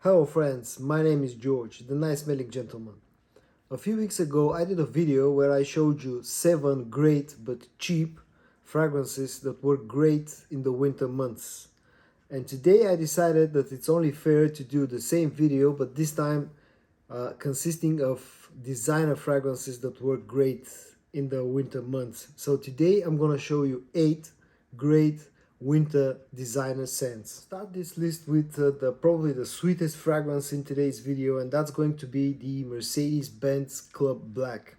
Hello friends, my name is George, the nice smelling gentleman. A few weeks ago I did a video where I showed you 7 great but cheap fragrances that work great in the winter months. And today I decided that it's only fair to do the same video, but this time consisting of designer fragrances that work great in the winter months. So today I'm gonna show you 8 great winter designer scents. Start this list with probably the sweetest fragrance in today's video, and that's going to be the Mercedes-Benz Club Black.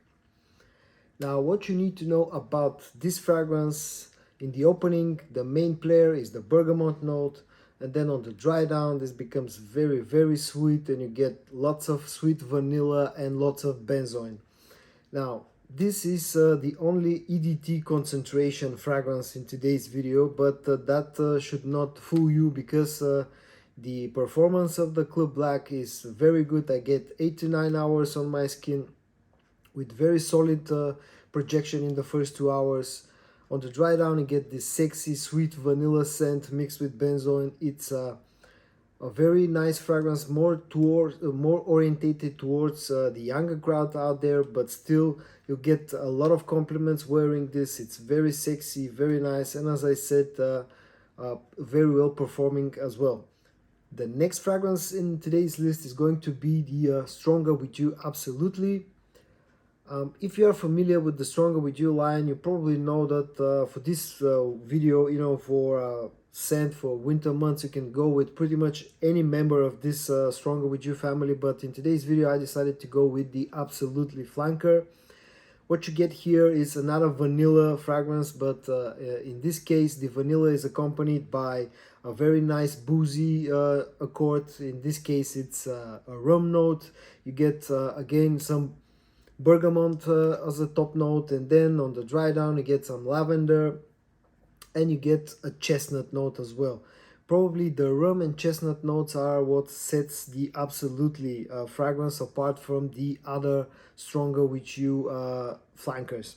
Now what you need to know about this fragrance: in the opening the main player is the bergamot note, and then on the dry down this becomes very sweet and you get lots of sweet vanilla and lots of benzoin. Now this is the only EDT concentration fragrance in today's video, but that should not fool you, because the performance of the Club Black is very good. I get 8 to 9 hours on my skin with very solid projection in the first 2 hours. On the dry down you get this sexy sweet vanilla scent mixed with benzoin. It's a very nice fragrance, more orientated towards the younger crowd out there, but still you get a lot of compliments wearing this. It's very sexy, very nice, and as I said, very well performing as well. The next fragrance in today's list is going to be the Stronger With You Absolutely. If you are familiar with the Stronger With You line, you probably know that for this video, for scent for winter months, you can go with pretty much any member of this Stronger With You family, but in today's video I decided to go with the Absolutely Flanker. What you get here is another vanilla fragrance, but in this case the vanilla is accompanied by a very nice boozy accord. In this case it's a rum note. You get again some bergamot as a top note, and then on the dry down you get some lavender and you get a chestnut note as well. Probably the rum and chestnut notes are what sets the Absolutely fragrance apart from the other Stronger With You flankers.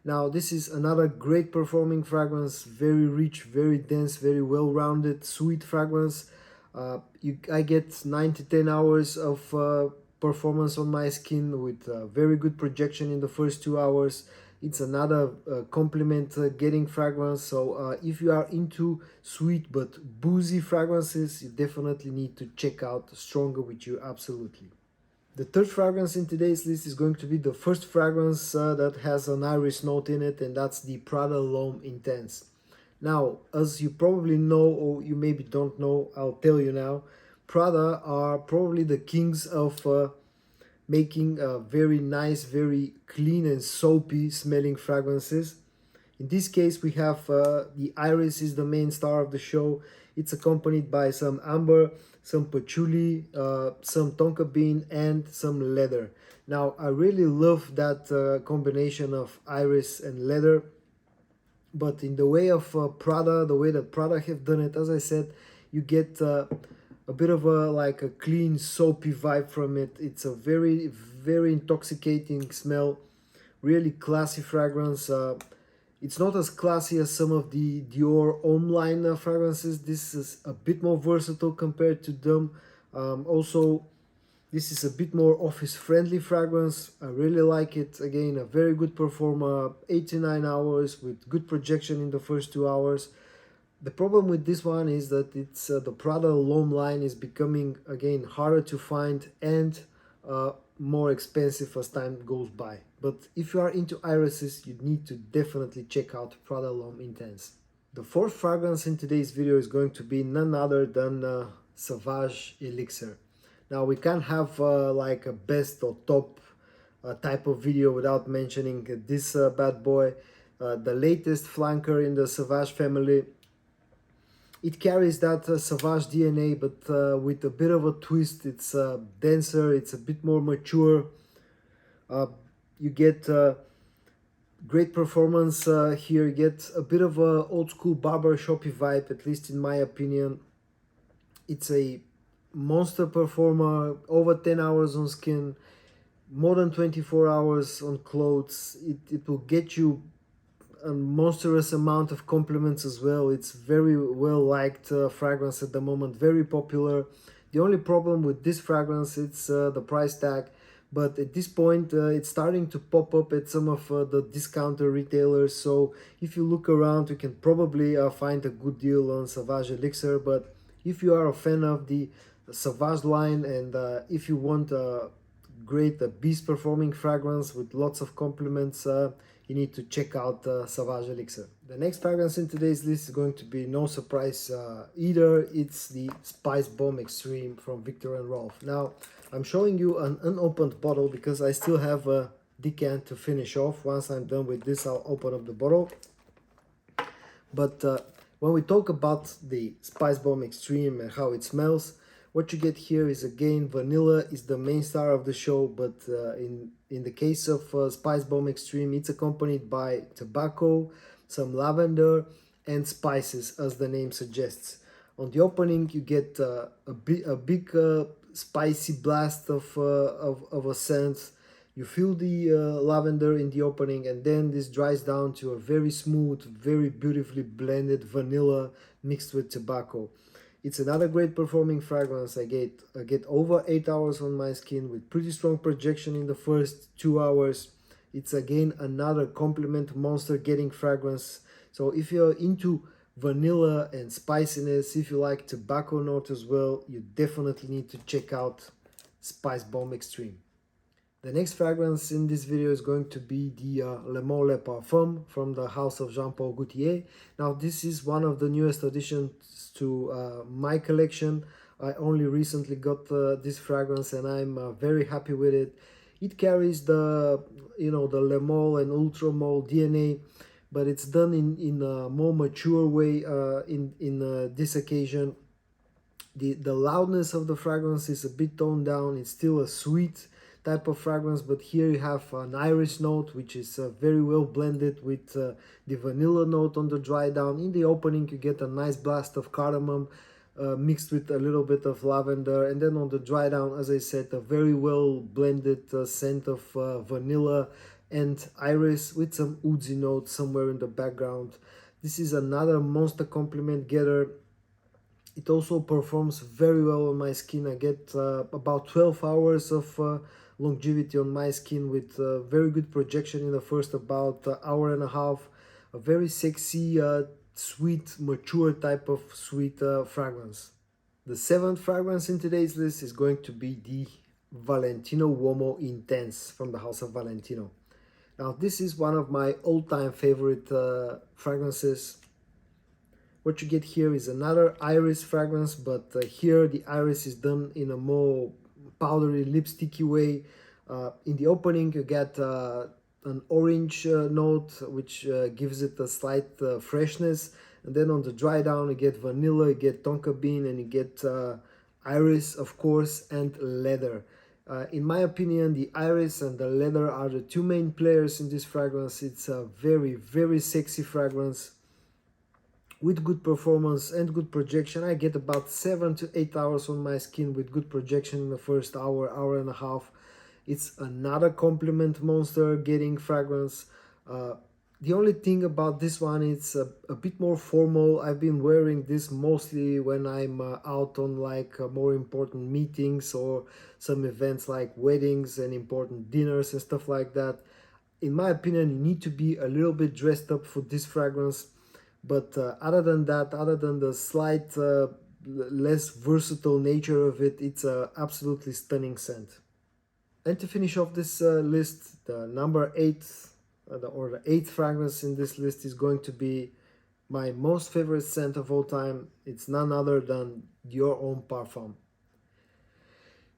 Now this is another great performing fragrance, very rich, very dense, very well-rounded, sweet fragrance. I get 9 to 10 hours of performance on my skin with very good projection in the first 2 hours. It's another compliment getting fragrance. So if you are into sweet but boozy fragrances, you definitely need to check out Stronger With You Absolutely. The third fragrance in today's list is going to be the first fragrance that has an iris note in it, and that's the Prada L'Homme Intense. Now, as you probably know, or you maybe don't know, I'll tell you now. Prada are probably the kings of making very nice, very clean and soapy smelling fragrances. In this case we have the iris is the main star of the show. It's accompanied by some amber, some patchouli, some tonka bean and some leather. Now I really love that combination of iris and leather, but in the way of Prada, the way that Prada have done it, as I said, you get a bit of a clean soapy vibe from it. It's a very intoxicating smell, really classy fragrance. It's not as classy as some of the Dior Homme line fragrances. This is a bit more versatile compared to them. Also, this is a bit more office friendly fragrance. I really like it. Again, a very good performer, 8 to 9 hours with good projection in the first 2 hours. The problem with this one is that it's the Prada L'Homme line is becoming again harder to find and more expensive as time goes by. But if you are into irises, you need to definitely check out Prada L'Homme Intense. The fourth fragrance in today's video is going to be none other than Sauvage Elixir. Now we can't have like a best or top type of video without mentioning this bad boy, the latest flanker in the Sauvage family. It carries that Sauvage DNA, but with a bit of a twist. It's denser, it's a bit more mature. You get great performance here. You get a bit of a old school barber shoppy vibe, at least in my opinion. It's a monster performer, over 10 hours on skin, more than 24 hours on clothes. It will get you a monstrous amount of compliments as well. It's very well liked fragrance at the moment, very popular. The only problem with this fragrance, it's the price tag, but at this point it's starting to pop up at some of the discounter retailers. So if you look around, you can probably find a good deal on Sauvage Elixir. But if you are a fan of the Sauvage line, and if you want a great beast performing fragrance with lots of compliments, you need to check out Sauvage Elixir. The next fragrance in today's list is going to be no surprise either. It's the Spice Bomb Extreme from Viktor and Rolf. Now, I'm showing you an unopened bottle because I still have a decant to finish off. Once I'm done with this, I'll open up the bottle. But when we talk about the Spice Bomb Extreme and how it smells, what you get here is, again, vanilla is the main star of the show, but in the case of Spice Bomb Extreme, it's accompanied by tobacco, some lavender, and spices, as the name suggests. On the opening, you get a big spicy blast of a scent. You feel the lavender in the opening, and then this dries down to a very smooth, very beautifully blended vanilla mixed with tobacco. It's another great performing fragrance. I get over 8 hours on my skin with pretty strong projection in the first 2 hours. It's again another compliment monster getting fragrance. So if you're into vanilla and spiciness, if you like tobacco note as well, you definitely need to check out Spice Bomb Extreme. The next fragrance in this video is going to be the Le Mans Le Parfum from the house of Jean Paul Gaultier. Now, this is one of the newest additions to my collection. I only recently got this fragrance, and I'm very happy with it. It carries the the Le Mans and Ultra Malt DNA, but it's done in a more mature way in this occasion. The loudness of the fragrance is a bit toned down. It's still a sweet type of fragrance, but here you have an iris note, which is very well blended with the vanilla note on the dry down. In the opening, you get a nice blast of cardamom mixed with a little bit of lavender, and then on the dry down, as I said, a very well blended scent of vanilla and iris with some woodsy note somewhere in the background. This is another monster compliment getter. It also performs very well on my skin. I get about 12 hours of longevity on my skin with very good projection in the first about hour and a half. A very sexy, sweet, mature type of sweet fragrance. The seventh fragrance in today's list is going to be the Valentino Uomo Intense from the house of Valentino. Now, this is one of my all-time favorite fragrances. What you get here is another iris fragrance, but here the iris is done in a more powdery, lipsticky way. In the opening, you get an orange note, which gives it a slight freshness. And then on the dry down, you get vanilla, you get tonka bean, and you get iris, of course, and leather. In my opinion, the iris and the leather are the two main players in this fragrance. It's a very, very sexy fragrance with good performance and good projection. I get about 7 to 8 hours on my skin with good projection in the first hour, hour and a half. It's another compliment monster getting fragrance. The only thing about this one, it's a bit more formal. I've been wearing this mostly when I'm out on like more important meetings or some events like weddings and important dinners and stuff like that. In my opinion, you need to be a little bit dressed up for this fragrance. But other than that, other than the slight less versatile nature of it, it's an absolutely stunning scent. And to finish off this list, the number 8 or the 8th fragrance in this list is going to be my most favorite scent of all time. It's none other than Dior Homme Parfum.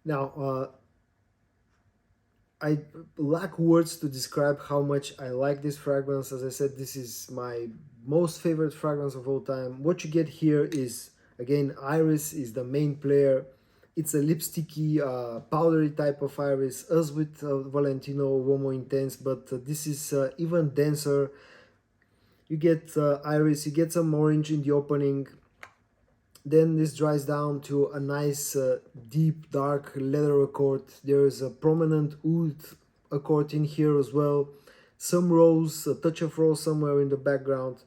Now, I lack words to describe how much I like this fragrance. As I said, this is my most favorite fragrance of all time. What you get here is, again, iris is the main player. It's a lipsticky, powdery type of iris, as with Valentino Uomo Intense, but this is even denser. You get iris, you get some orange in the opening. Then this dries down to a nice, deep, dark leather accord. There is a prominent oud accord in here as well. Some rose, a touch of rose somewhere in the background.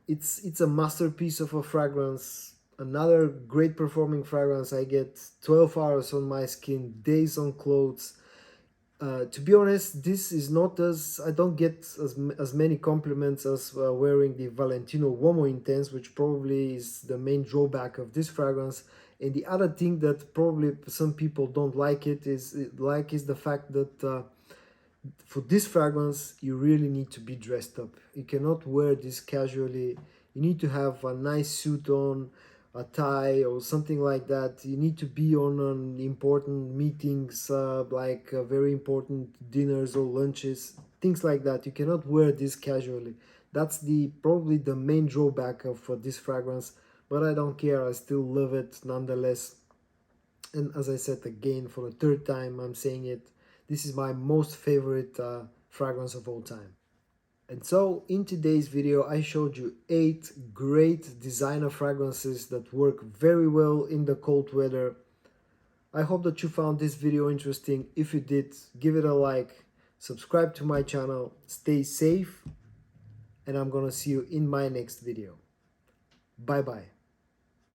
It's a masterpiece of a fragrance. another great performing fragrance. I get 12 hours on my skin, days on clothes. To be honest, this is not as I don't get as many compliments as wearing the Valentino Uomo Intense, which probably is the main drawback of this fragrance. And the other thing that probably some people don't like is the fact that for this fragrance you really need to be dressed up. You cannot wear this casually. You need to have a nice suit on, a tie or something like that. You need to be on an important meetings, like very important dinners or lunches, things like that. You cannot wear this casually. That's the probably the main drawback of this fragrance, but I don't care. I still love it nonetheless. And as I said again for the third time, I'm saying it, this is my most favorite fragrance of all time. And so in today's video I showed you 8 great designer fragrances that work very well in the cold weather. I hope that you found this video interesting. If you did, give it a like, subscribe to my channel, stay safe, and I'm gonna see you in my next video. Bye bye.